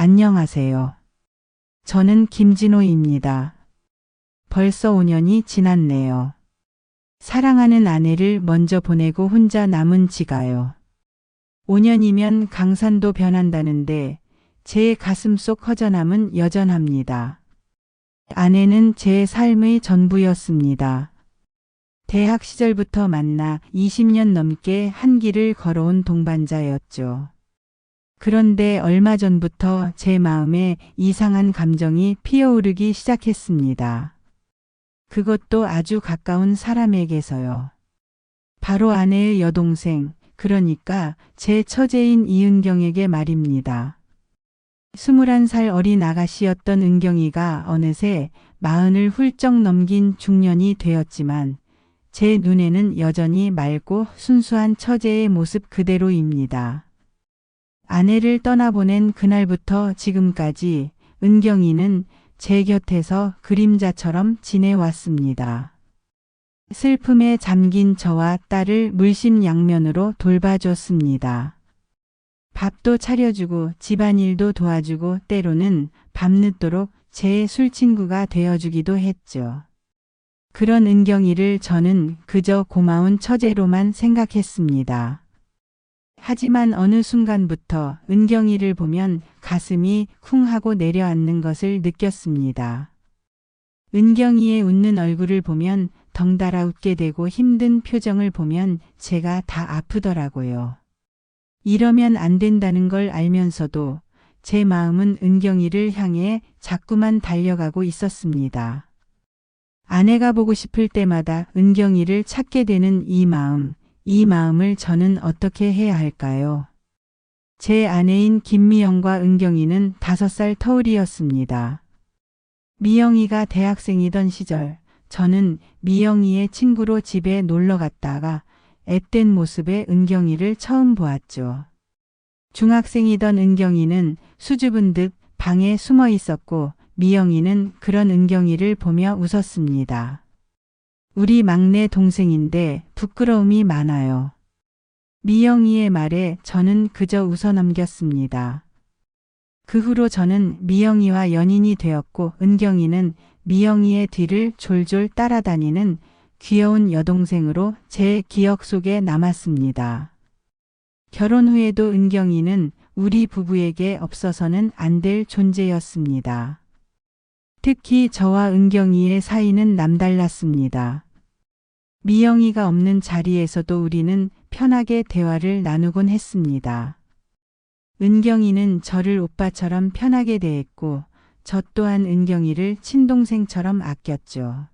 안녕하세요. 저는 김진호입니다. 벌써 5년이 지났네요. 사랑하는 아내를 먼저 보내고 혼자 남은 지가요. 5년이면 강산도 변한다는데 제 가슴속 허전함은 여전합니다. 아내는 제 삶의 전부였습니다. 대학 시절부터 만나 20년 넘게 한 길을 걸어온 동반자였죠. 그런데 얼마 전부터 제 마음에 이상한 감정이 피어오르기 시작했습니다. 그것도 아주 가까운 사람에게서요. 바로 아내의 여동생, 그러니까 제 처제인 이은경에게 말입니다. 21살 어린 아가씨였던 은경이가 어느새 40을 훌쩍 넘긴 중년이 되었지만 제 눈에는 여전히 맑고 순수한 처제의 모습 그대로입니다. 아내를 떠나보낸 그날부터 지금까지 은경이는 제 곁에서 그림자처럼 지내왔습니다. 슬픔에 잠긴 저와 딸을 물심양면으로 돌봐줬습니다. 밥도 차려주고 집안일도 도와주고 때로는 밤늦도록 제 술친구가 되어주기도 했죠. 그런 은경이를 저는 그저 고마운 처제로만 생각했습니다. 하지만 어느 순간부터 은경이를 보면 가슴이 쿵 하고 내려앉는 것을 느꼈습니다. 은경이의 웃는 얼굴을 보면 덩달아 웃게 되고 힘든 표정을 보면 제가 다 아프더라고요. 이러면 안 된다는 걸 알면서도 제 마음은 은경이를 향해 자꾸만 달려가고 있었습니다. 아내가 보고 싶을 때마다 은경이를 찾게 되는 이 마음을 저는 어떻게 해야 할까요? 제 아내인 김미영과 은경이는 5살 터울이었습니다. 미영이가 대학생이던 시절 저는 미영이의 친구로 집에 놀러 갔다가 앳된 모습의 은경이를 처음 보았죠. 중학생이던 은경이는 수줍은 듯 방에 숨어 있었고 미영이는 그런 은경이를 보며 웃었습니다. 우리 막내 동생인데 부끄러움이 많아요. 미영이의 말에 저는 그저 웃어 넘겼습니다. 그 후로 저는 미영이와 연인이 되었고 은경이는 미영이의 뒤를 졸졸 따라다니는 귀여운 여동생으로 제 기억 속에 남았습니다. 결혼 후에도 은경이는 우리 부부에게 없어서는 안 될 존재였습니다. 특히 저와 은경이의 사이는 남달랐습니다. 미영이가 없는 자리에서도 우리는 편하게 대화를 나누곤 했습니다. 은경이는 저를 오빠처럼 편하게 대했고 저 또한 은경이를 친동생처럼 아꼈죠.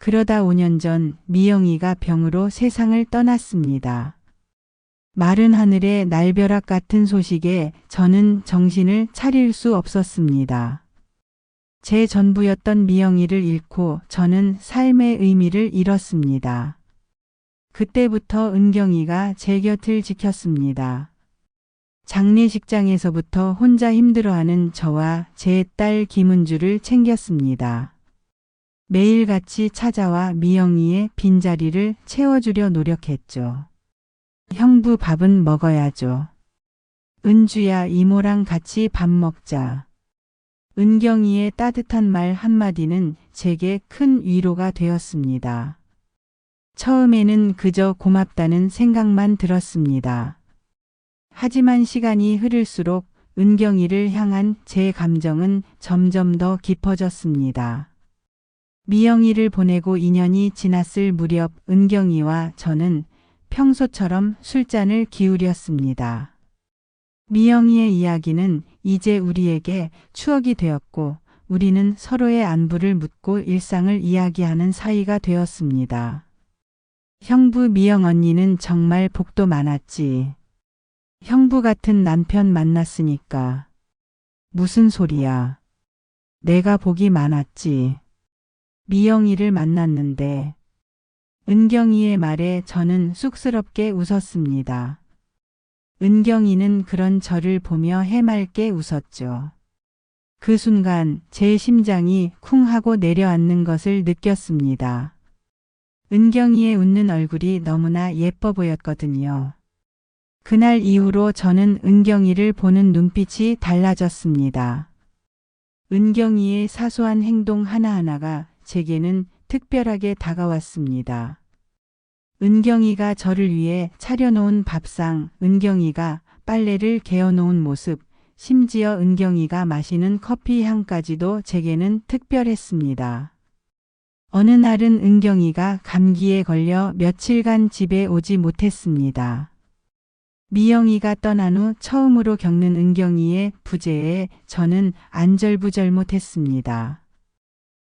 그러다 5년 전 미영이가 병으로 세상을 떠났습니다. 마른 하늘의 날벼락 같은 소식에 저는 정신을 차릴 수 없었습니다. 제 전부였던 미영이를 잃고 저는 삶의 의미를 잃었습니다. 그때부터 은경이가 제 곁을 지켰습니다. 장례식장에서부터 혼자 힘들어하는 저와 제 딸 김은주를 챙겼습니다. 매일같이 찾아와 미영이의 빈자리를 채워주려 노력했죠. 형부 밥은 먹어야죠. 은주야 이모랑 같이 밥 먹자. 은경이의 따뜻한 말 한마디는 제게 큰 위로가 되었습니다. 처음에는 그저 고맙다는 생각만 들었습니다. 하지만 시간이 흐를수록 은경이를 향한 제 감정은 점점 더 깊어졌습니다. 미영이를 보내고 2년이 지났을 무렵 은경이와 저는 평소처럼 술잔을 기울였습니다. 미영이의 이야기는 이제 우리에게 추억이 되었고 우리는 서로의 안부를 묻고 일상을 이야기하는 사이가 되었습니다. 형부 미영 언니는 정말 복도 많았지. 형부 같은 남편 만났으니까. 무슨 소리야. 내가 복이 많았지. 미영이를 만났는데. 은경이의 말에 저는 쑥스럽게 웃었습니다. 은경이는 그런 저를 보며 해맑게 웃었죠. 그 순간 제 심장이 쿵 하고 내려앉는 것을 느꼈습니다. 은경이의 웃는 얼굴이 너무나 예뻐 보였거든요. 그날 이후로 저는 은경이를 보는 눈빛이 달라졌습니다. 은경이의 사소한 행동 하나하나가 제게는 특별하게 다가왔습니다. 은경이가 저를 위해 차려놓은 밥상, 은경이가 빨래를 개어놓은 모습, 심지어 은경이가 마시는 커피 향까지도 제게는 특별했습니다. 어느 날은 은경이가 감기에 걸려 며칠간 집에 오지 못했습니다. 미영이가 떠난 후 처음으로 겪는 은경이의 부재에 저는 안절부절 못했습니다.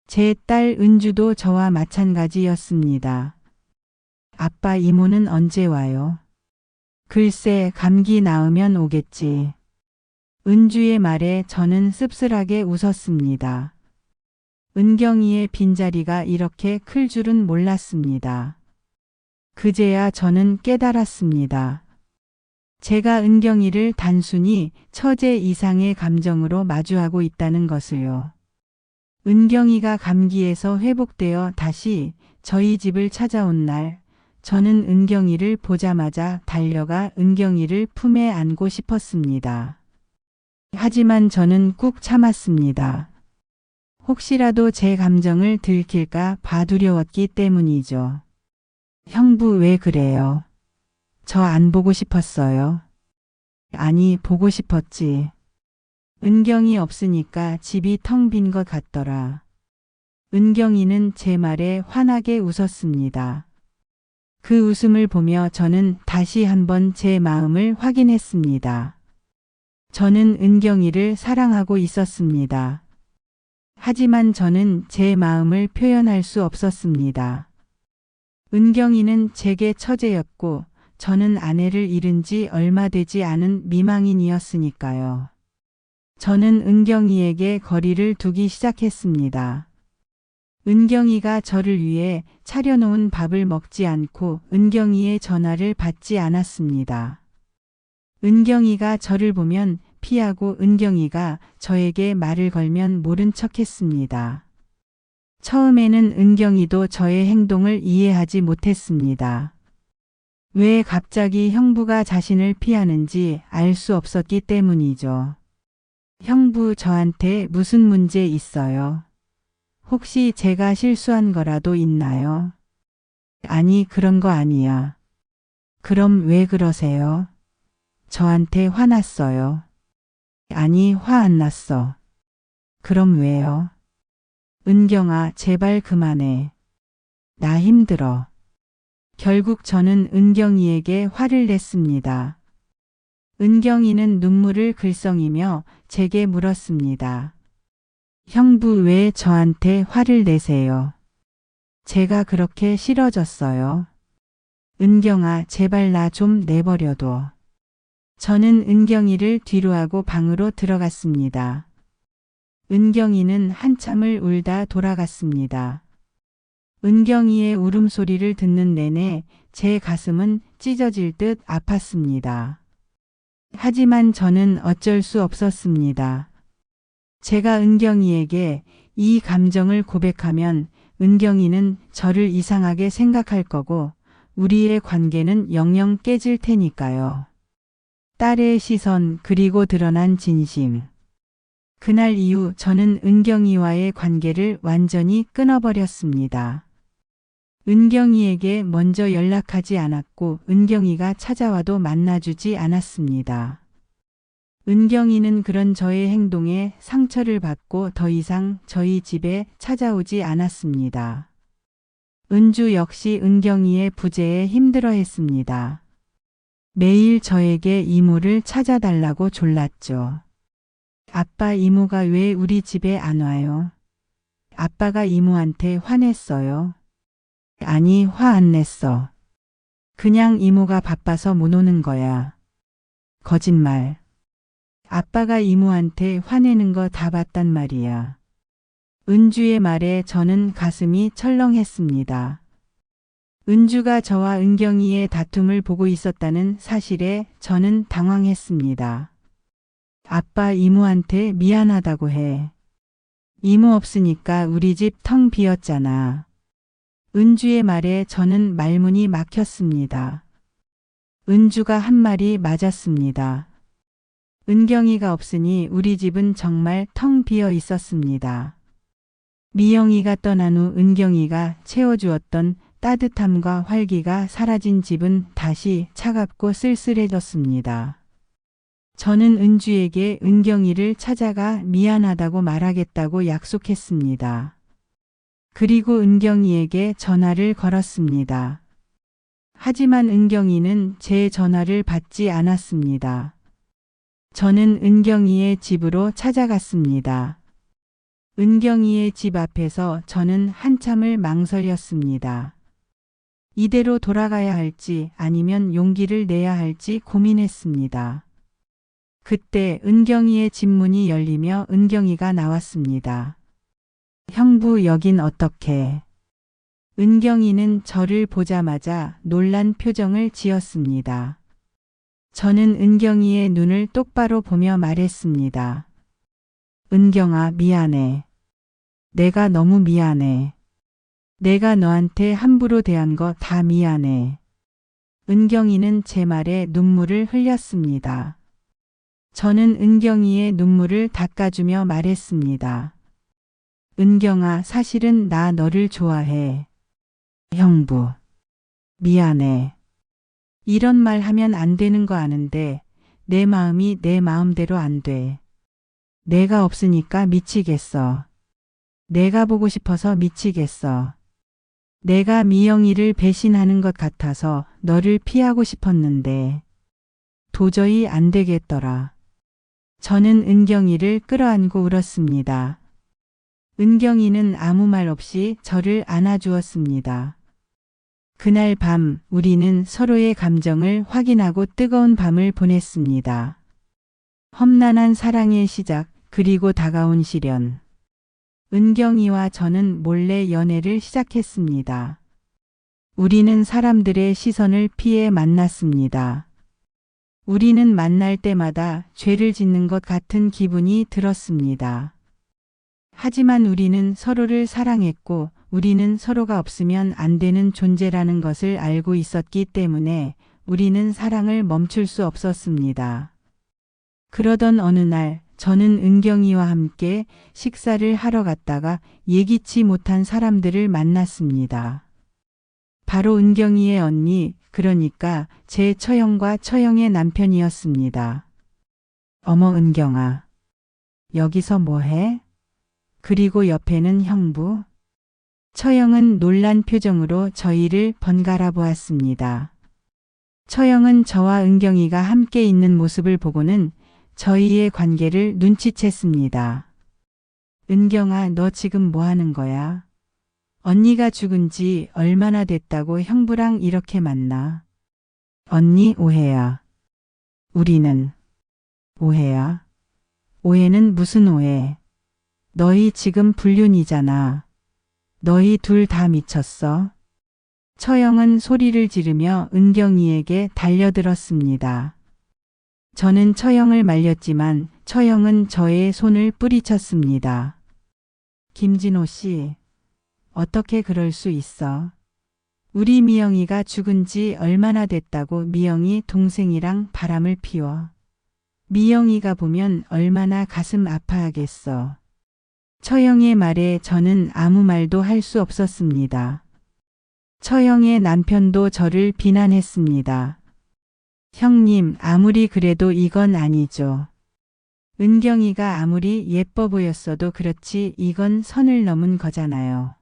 제 딸 은주도 저와 마찬가지였습니다. 아빠 이모는 언제 와요? 글쎄 감기 나으면 오겠지. 은주의 말에 저는 씁쓸하게 웃었습니다. 은경이의 빈자리가 이렇게 클 줄은 몰랐습니다. 그제야 저는 깨달았습니다. 제가 은경이를 단순히 처제 이상의 감정으로 마주하고 있다는 것을요. 은경이가 감기에서 회복되어 다시 저희 집을 찾아온 날, 저는 은경이를 보자마자 달려가 은경이를 품에 안고 싶었습니다. 하지만 저는 꾹 참았습니다. 혹시라도 제 감정을 들킬까 봐 두려웠기 때문이죠. 형부 왜 그래요? 저 안 보고 싶었어요. 아니, 보고 싶었지. 은경이 없으니까 집이 텅 빈 것 같더라. 은경이는 제 말에 환하게 웃었습니다. 그 웃음을 보며 저는 다시 한번 제 마음을 확인했습니다. 저는 은경이를 사랑하고 있었습니다. 하지만 저는 제 마음을 표현할 수 없었습니다. 은경이는 제게 처제였고 저는 아내를 잃은 지 얼마 되지 않은 미망인이었으니까요. 저는 은경이에게 거리를 두기 시작했습니다. 은경이가 저를 위해 차려놓은 밥을 먹지 않고 은경이의 전화를 받지 않았습니다. 은경이가 저를 보면 피하고 은경이가 저에게 말을 걸면 모른 척했습니다. 처음에는 은경이도 저의 행동을 이해하지 못했습니다. 왜 갑자기 형부가 자신을 피하는지 알 수 없었기 때문이죠. 형부 저한테 무슨 문제 있어요? 혹시 제가 실수한 거라도 있나요? 아니 그런 거 아니야. 그럼 왜 그러세요? 저한테 화났어요. 아니 화 안 났어. 그럼 왜요? 은경아 제발 그만해. 나 힘들어. 결국 저는 은경이에게 화를 냈습니다. 은경이는 눈물을 글썽이며 제게 물었습니다. 형부 왜 저한테 화를 내세요? 제가 그렇게 싫어졌어요. 은경아 제발 나 좀 내버려둬. 저는 은경이를 뒤로하고 방으로 들어갔습니다. 은경이는 한참을 울다 돌아갔습니다. 은경이의 울음소리를 듣는 내내 제 가슴은 찢어질 듯 아팠습니다. 하지만 저는 어쩔 수 없었습니다. 제가 은경이에게 이 감정을 고백하면 은경이는 저를 이상하게 생각할 거고 우리의 관계는 영영 깨질 테니까요. 딸의 시선 그리고 드러난 진심. 그날 이후 저는 은경이와의 관계를 완전히 끊어버렸습니다. 은경이에게 먼저 연락하지 않았고 은경이가 찾아와도 만나주지 않았습니다. 은경이는 그런 저의 행동에 상처를 받고 더 이상 저희 집에 찾아오지 않았습니다. 은주 역시 은경이의 부재에 힘들어했습니다. 매일 저에게 이모를 찾아달라고 졸랐죠. 아빠 이모가 왜 우리 집에 안 와요? 아빠가 이모한테 화냈어요? 아니 화 안 냈어. 그냥 이모가 바빠서 못 오는 거야. 거짓말. 아빠가 이모한테 화내는 거 다 봤단 말이야. 은주의 말에 저는 가슴이 철렁했습니다. 은주가 저와 은경이의 다툼을 보고 있었다는 사실에 저는 당황했습니다. 아빠 이모한테 미안하다고 해. 이모 없으니까 우리 집 텅 비었잖아. 은주의 말에 저는 말문이 막혔습니다. 은주가 한 말이 맞았습니다. 은경이가 없으니 우리 집은 정말 텅 비어 있었습니다. 미영이가 떠난 후 은경이가 채워주었던 따뜻함과 활기가 사라진 집은 다시 차갑고 쓸쓸해졌습니다. 저는 은주에게 은경이를 찾아가 미안하다고 말하겠다고 약속했습니다. 그리고 은경이에게 전화를 걸었습니다. 하지만 은경이는 제 전화를 받지 않았습니다. 저는 은경이의 집으로 찾아갔습니다. 은경이의 집 앞에서 저는 한참을 망설였습니다. 이대로 돌아가야 할지 아니면 용기를 내야 할지 고민했습니다. 그때 은경이의 집 문이 열리며 은경이가 나왔습니다. 형부, 여긴 어떻게? 은경이는 저를 보자마자 놀란 표정을 지었습니다. 저는 은경이의 눈을 똑바로 보며 말했습니다. 은경아, 미안해. 내가 너무 미안해. 내가 너한테 함부로 대한 거 다 미안해. 은경이는 제 말에 눈물을 흘렸습니다. 저는 은경이의 눈물을 닦아주며 말했습니다. 은경아, 사실은 나 너를 좋아해. 형부, 미안해. 이런 말 하면 안 되는 거 아는데 내 마음이 내 마음대로 안 돼. 내가 없으니까 미치겠어. 내가 보고 싶어서 미치겠어. 내가 미영이를 배신하는 것 같아서 너를 피하고 싶었는데 도저히 안 되겠더라. 저는 은경이를 끌어안고 울었습니다. 은경이는 아무 말 없이 저를 안아주었습니다. 그날 밤 우리는 서로의 감정을 확인하고 뜨거운 밤을 보냈습니다. 험난한 사랑의 시작, 그리고 다가온 시련. 은경이와 저는 몰래 연애를 시작했습니다. 우리는 사람들의 시선을 피해 만났습니다. 우리는 만날 때마다 죄를 짓는 것 같은 기분이 들었습니다. 하지만 우리는 서로를 사랑했고 우리는 서로가 없으면 안 되는 존재라는 것을 알고 있었기 때문에 우리는 사랑을 멈출 수 없었습니다. 그러던 어느 날 저는 은경이와 함께 식사를 하러 갔다가 예기치 못한 사람들을 만났습니다. 바로 은경이의 언니, 그러니까 제 처형과 처형의 남편이었습니다. 어머, 은경아. 여기서 뭐해? 그리고 옆에는 형부. 처형은 놀란 표정으로 저희를 번갈아 보았습니다. 처형은 저와 은경이가 함께 있는 모습을 보고는 저희의 관계를 눈치챘습니다. 은경아, 너 지금 뭐 하는 거야? 언니가 죽은 지 얼마나 됐다고 형부랑 이렇게 만나? 언니, 오해야. 우리는 오해야? 오해는 무슨 오해? 너희 지금 불륜이잖아. 너희 둘 다 미쳤어? 처형은 소리를 지르며 은경이에게 달려들었습니다. 저는 처형을 말렸지만 처형은 저의 손을 뿌리쳤습니다. 김진호 씨, 어떻게 그럴 수 있어? 우리 미영이가 죽은 지 얼마나 됐다고 미영이 동생이랑 바람을 피워. 미영이가 보면 얼마나 가슴 아파하겠어. 처형의 말에 저는 아무 말도 할 수 없었습니다. 처형의 남편도 저를 비난했습니다. 형님, 아무리 그래도 이건 아니죠. 은경이가 아무리 예뻐 보였어도 그렇지 이건 선을 넘은 거잖아요.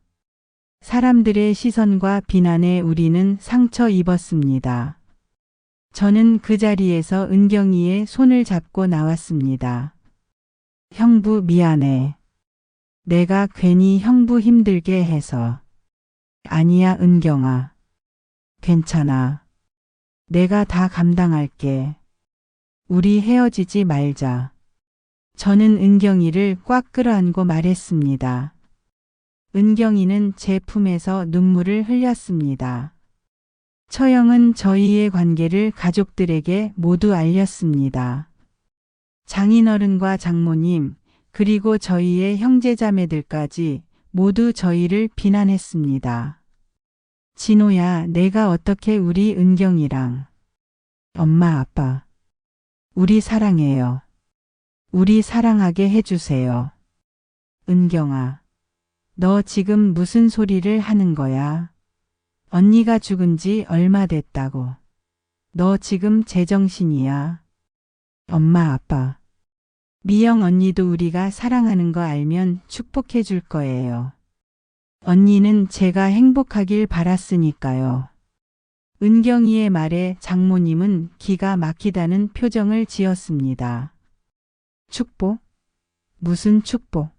사람들의 시선과 비난에 우리는 상처 입었습니다. 저는 그 자리에서 은경이의 손을 잡고 나왔습니다. 형부, 미안해. 내가 괜히 형부 힘들게 해서. 아니야, 은경아. 괜찮아. 내가 다 감당할게. 우리 헤어지지 말자. 저는 은경이를 꽉 끌어안고 말했습니다. 은경이는 제 품에서 눈물을 흘렸습니다. 처형은 저희의 관계를 가족들에게 모두 알렸습니다. 장인어른과 장모님, 그리고 저희의 형제자매들까지 모두 저희를 비난했습니다. 진호야, 내가 어떻게 우리 은경이랑 엄마, 아빠. 우리 사랑해요. 우리 사랑하게 해주세요. 은경아, 너 지금 무슨 소리를 하는 거야? 언니가 죽은 지 얼마 됐다고. 너 지금 제정신이야. 엄마, 아빠. 미영 언니도 우리가 사랑하는 거 알면 축복해 줄 거예요. 언니는 제가 행복하길 바랐으니까요. 은경이의 말에 장모님은 기가 막히다는 표정을 지었습니다. 축복? 무슨 축복?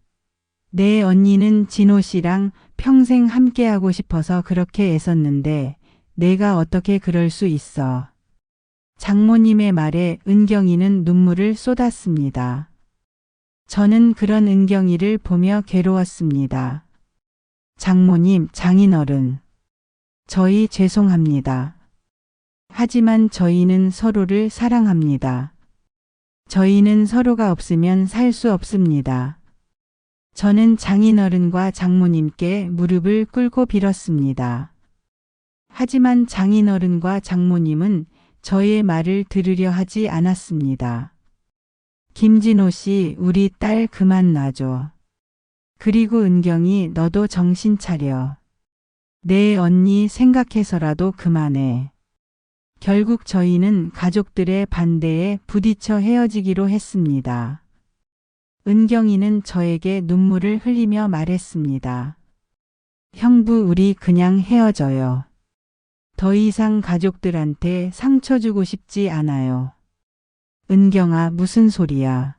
내 언니는 진호 씨랑 평생 함께하고 싶어서 그렇게 애썼는데 내가 어떻게 그럴 수 있어. 장모님의 말에 은경이는 눈물을 쏟았습니다. 저는 그런 은경이를 보며 괴로웠습니다. 장모님, 장인어른. 저희 죄송합니다. 하지만 저희는 서로를 사랑합니다. 저희는 서로가 없으면 살 수 없습니다. 저는 장인어른과 장모님께 무릎을 꿇고 빌었습니다. 하지만 장인어른과 장모님은 저의 말을 들으려 하지 않았습니다. 김진호 씨, 우리 딸 그만 놔줘. 그리고 은경이 너도 정신 차려. 내 언니 생각해서라도 그만해. 결국 저희는 가족들의 반대에 부딪혀 헤어지기로 했습니다. 은경이는 저에게 눈물을 흘리며 말했습니다. 형부, 우리 그냥 헤어져요. 더 이상 가족들한테 상처 주고 싶지 않아요. 은경아, 무슨 소리야.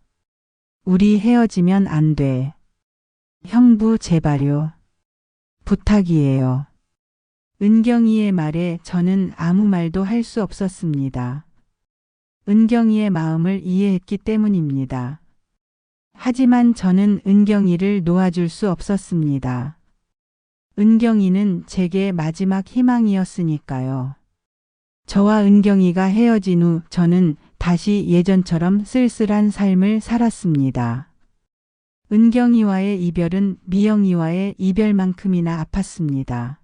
우리 헤어지면 안 돼. 형부, 제발요. 부탁이에요. 은경이의 말에 저는 아무 말도 할 수 없었습니다. 은경이의 마음을 이해했기 때문입니다. 하지만 저는 은경이를 놓아줄 수 없었습니다. 은경이는 제게 마지막 희망이었으니까요. 저와 은경이가 헤어진 후 저는 다시 예전처럼 쓸쓸한 삶을 살았습니다. 은경이와의 이별은 미영이와의 이별만큼이나 아팠습니다.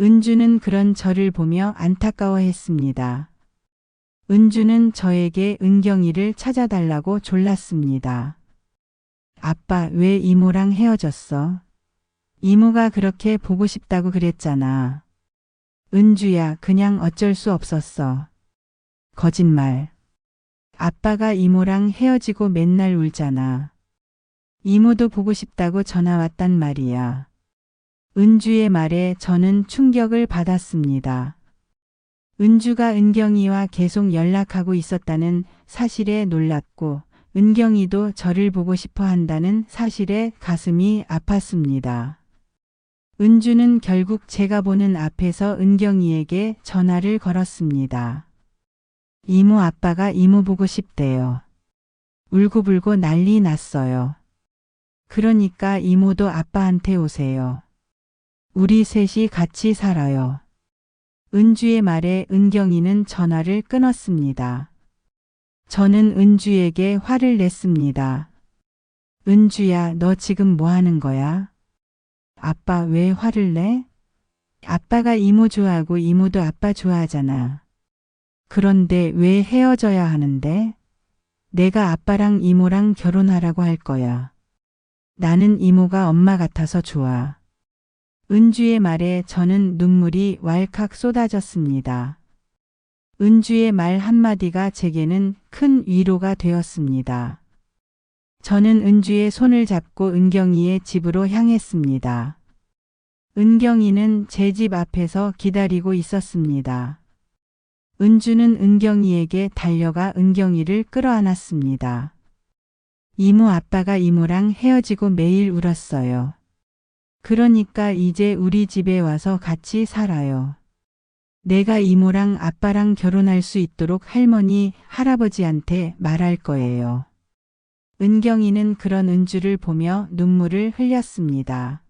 은주는 그런 저를 보며 안타까워했습니다. 은주는 저에게 은경이를 찾아달라고 졸랐습니다. 아빠, 왜 이모랑 헤어졌어? 이모가 그렇게 보고 싶다고 그랬잖아. 은주야, 그냥 어쩔 수 없었어. 거짓말. 아빠가 이모랑 헤어지고 맨날 울잖아. 이모도 보고 싶다고 전화 왔단 말이야. 은주의 말에 저는 충격을 받았습니다. 은주가 은경이와 계속 연락하고 있었다는 사실에 놀랐고 은경이도 저를 보고 싶어 한다는 사실에 가슴이 아팠습니다. 은주는 결국 제가 보는 앞에서 은경이에게 전화를 걸었습니다. 이모, 아빠가 이모 보고 싶대요. 울고불고 난리 났어요. 그러니까 이모도 아빠한테 오세요. 우리 셋이 같이 살아요. 은주의 말에 은경이는 전화를 끊었습니다. 저는 은주에게 화를 냈습니다. 은주야, 너 지금 뭐 하는 거야? 아빠, 왜 화를 내? 아빠가 이모 좋아하고 이모도 아빠 좋아하잖아. 그런데 왜 헤어져야 하는데? 내가 아빠랑 이모랑 결혼하라고 할 거야. 나는 이모가 엄마 같아서 좋아. 은주의 말에 저는 눈물이 왈칵 쏟아졌습니다. 은주의 말 한마디가 제게는 큰 위로가 되었습니다. 저는 은주의 손을 잡고 은경이의 집으로 향했습니다. 은경이는 제 집 앞에서 기다리고 있었습니다. 은주는 은경이에게 달려가 은경이를 끌어안았습니다. 이모, 아빠가 이모랑 헤어지고 매일 울었어요. 그러니까 이제 우리 집에 와서 같이 살아요. 내가 이모랑 아빠랑 결혼할 수 있도록 할머니, 할아버지한테 말할 거예요. 은경이는 그런 은주를 보며 눈물을 흘렸습니다.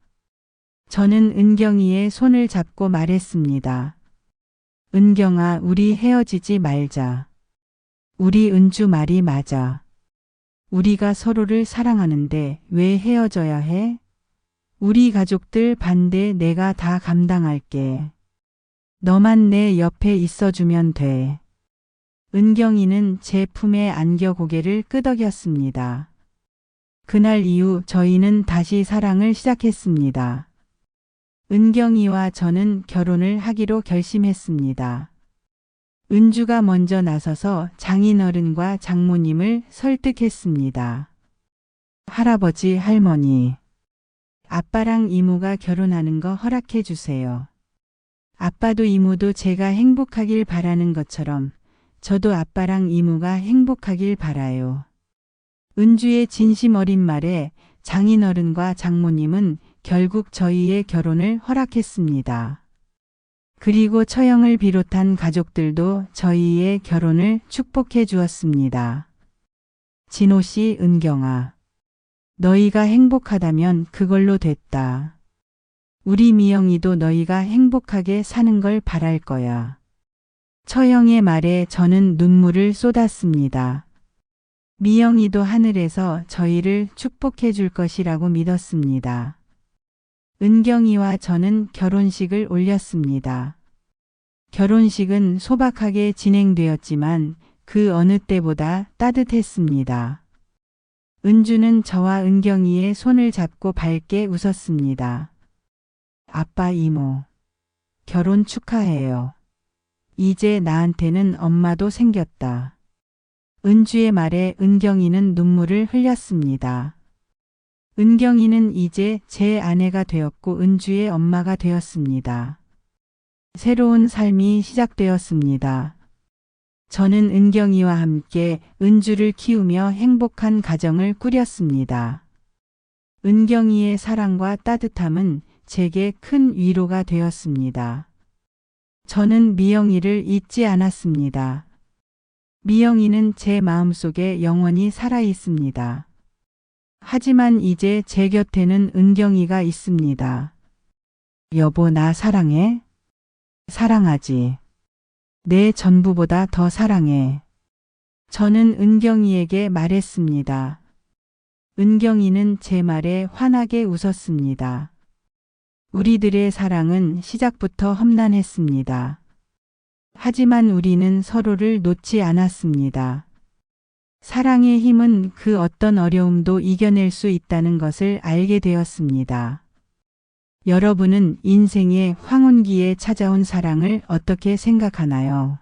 저는 은경이의 손을 잡고 말했습니다. 은경아, 우리 헤어지지 말자. 우리 은주 말이 맞아. 우리가 서로를 사랑하는데 왜 헤어져야 해? 우리 가족들 반대 내가 다 감당할게. 너만 내 옆에 있어주면 돼. 은경이는 제 품에 안겨 고개를 끄덕였습니다. 그날 이후 저희는 다시 사랑을 시작했습니다. 은경이와 저는 결혼을 하기로 결심했습니다. 은주가 먼저 나서서 장인어른과 장모님을 설득했습니다. 할아버지, 할머니, 아빠랑 이모가 결혼하는 거 허락해 주세요. 아빠도 이모도 제가 행복하길 바라는 것처럼 저도 아빠랑 이모가 행복하길 바라요. 은주의 진심 어린 말에 장인어른과 장모님은 결국 저희의 결혼을 허락했습니다. 그리고 처형을 비롯한 가족들도 저희의 결혼을 축복해 주었습니다. 진호 씨, 은경아. 너희가 행복하다면 그걸로 됐다. 우리 미영이도 너희가 행복하게 사는 걸 바랄 거야. 처형의 말에 저는 눈물을 쏟았습니다. 미영이도 하늘에서 저희를 축복해 줄 것이라고 믿었습니다. 은경이와 저는 결혼식을 올렸습니다. 결혼식은 소박하게 진행되었지만 그 어느 때보다 따뜻했습니다. 은주는 저와 은경이의 손을 잡고 밝게 웃었습니다. 아빠, 이모, 결혼 축하해요. 이제 나한테는 엄마도 생겼다. 은주의 말에 은경이는 눈물을 흘렸습니다. 은경이는 이제 제 아내가 되었고 은주의 엄마가 되었습니다. 새로운 삶이 시작되었습니다. 저는 은경이와 함께 은주를 키우며 행복한 가정을 꾸렸습니다. 은경이의 사랑과 따뜻함은 제게 큰 위로가 되었습니다. 저는 미영이를 잊지 않았습니다. 미영이는 제 마음속에 영원히 살아 있습니다. 하지만 이제 제 곁에는 은경이가 있습니다. 여보, 나 사랑해? 사랑하지. 내 전부보다 더 사랑해. 저는 은경이에게 말했습니다. 은경이는 제 말에 환하게 웃었습니다. 우리들의 사랑은 시작부터 험난했습니다. 하지만 우리는 서로를 놓지 않았습니다. 사랑의 힘은 그 어떤 어려움도 이겨낼 수 있다는 것을 알게 되었습니다. 여러분은 인생의 황혼기에 찾아온 사랑을 어떻게 생각하나요?